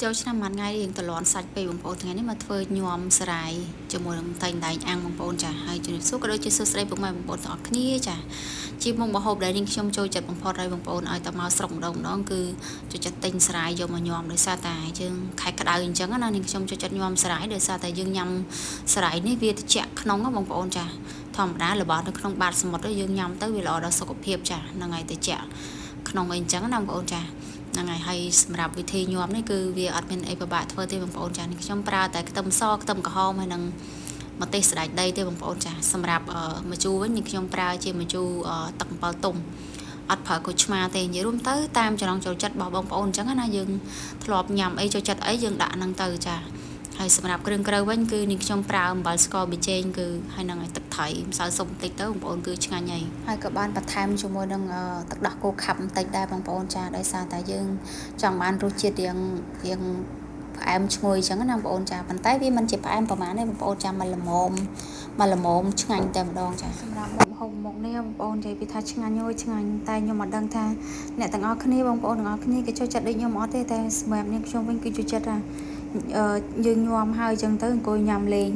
ចូលឆ្នាំមួយថ្ងៃរៀងតលន់សាច់ពេលបងប្អូនថ្ងៃនេះមកធ្វើញោមស្រាយជាមួយនឹងតែងតែងអាំងបងប្អូនចាហើយជំរាបសួរក៏ដូចជាសួស្តីពុកម៉ែបងប្អូនទាំងអស់គ្នាចាជាមុខម្ហូបដែលនាងខ្ញុំចូលចិត្តបំផុតហើយបងប្អូនឲ្យតមកស្រុកម្ដងគឺចូលចិត្តទិញស្រាយយកមកញោមដោយសារតែយើងខែក្តៅអញ្ចឹងណានាងខ្ញុំចូលចិត្តញោមស្រាយដោយសារតែយើងញ៉ាំស្រាយនេះវាត្រជាក់ក្នុងបងប្អូនចាធម្មតារបស់នៅក្នុងបាតសមុទ្រយើងញ៉ាំទៅវាល្អដល់សុខភាពចាហ្នឹងហើយត្រជាក់ក្នុងអីអញ្ចឹងណាបងប្អូនចាហ្នឹងហើយសម្រាប់វិធីញោមនេះគឺវាអត់មានអីពិបាកធ្វើទេបងប្អូនចានេះខ្ញុំប្រើតែខ្ទឹមសខ្ទឹមក្រហមហើយនឹងម្ទេសស្តេចដីទេបងប្អូនចាសម្រាប់ម្ជូរវិញនេះខ្ញុំប្រើជាម្ជូរទឹកអំពិលទុំអត់ប្រើក្រូចឆ្មាទេនិយាយរួមទៅតាមចំណង់ចូលចិត្តរបស់បងប្អូនអញ្ចឹងណាយើងធ្លាប់ញ៉ាំអីចូលចិត្តអីយើងដាក់ហ្នឹងទៅចាហើយសម្រាប់គ្រឿងក្រៅវិញគឺនេះខ្ញុំប្រើអំបិលស្ករប៊ីចេងគឺហើយនឹងទឹកថៃម្សៅស៊ុបបន្តិចទៅបងប្អូនគឺឆ្ងាញ់ហើយក៏បានបន្ថែមជាមួយនឹងទឹកដោះគោខាប់បន្តិចដែរបងប្អូនចាដោយសារតែយើងចង់បានរសជាតិរៀងផ្អែមឈ្ងុយអញ្ចឹងណាបងប្អូនចាប៉ុន្តែវាមិនជាផ្អែមប្រហែលទេបងប្អូនចាមកល្មមឆ្ងាញ់តែម្ដងចាសម្រាប់មុខម្ហូបមុខនេះបងប្អូននិយាយពីថាឆ្ងាញ់អើយឆ្ងាញ់តែខ្ញុំអត់ដឹងថាអ្នកទាំងអស់គ្នាបងប្អូនទាំងអស់គ្នាគេចូលចិត្តដូចខ្ញុំអត់ទេតែសម្រាប់នាងខ្ញុំវិញគឺចូលចិត្តថាយើងញោមហើយអញ្ចឹងទៅអង្គុយញ៉ាំលេង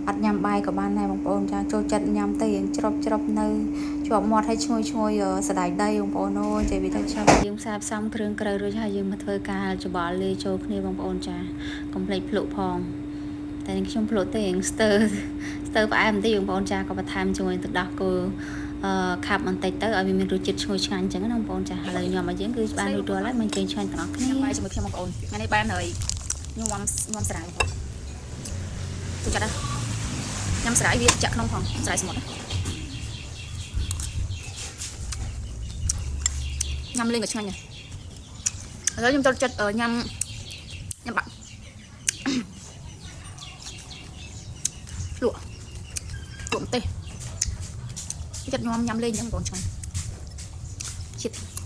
អត់ញ៉ាំបាយក៏បានដែរបងប្អូនចាចូលចិត្តញ៉ាំទៅរៀងច្រប់នៅជាប់មាត់ឲ្យឈ្ងុយស្ដាយដីបងប្អូនអូនិយាយពីថាឆ្ងាញ់យើងផ្សារផ្សំគ្រឿងក្រៅរួចហើយយើងមកធ្វើការច្បល់លាយចូលគ្នាបងប្អូនចាកុំភ្លេចភ្លុកផងតែខ្ញុំភ្លុកទេរៀងស្ទើផ្អែមបន្តិចបងប្អូនចាក៏បន្ថែមជាមួយទឹកដោះគោខាប់បន្តិចទៅឲ្យវាមានរសជាតិឈ្ងុយឆ្ងាញ់អញ្ចឹងណាបងប្អូនចាឥឡូវញ៉ាំឲ្យយើងគឺបានរួចរាល់ហើយមិនចេញឆ្ងាញ់ទាំងអស់គ្នាបាយជាមួយខ្ញុំបងប្អូនថ្ងៃនេះបានហើយញ៉ាំស្រាយបងចូលចិត្តញ៉ាំស្រាយវាចាក់ក្នុងផងស្រាយសមុទ្រញ៉ាំលេងក៏ឆ្ងាញ់ដែរឥឡូវខ្ញុំចូលចិត្តញ៉ាំបាក់លក់ម្ទេសចិត្តញ៉ាំលេងអញ្ចឹងបងឆ្ងាញ់ជាតិ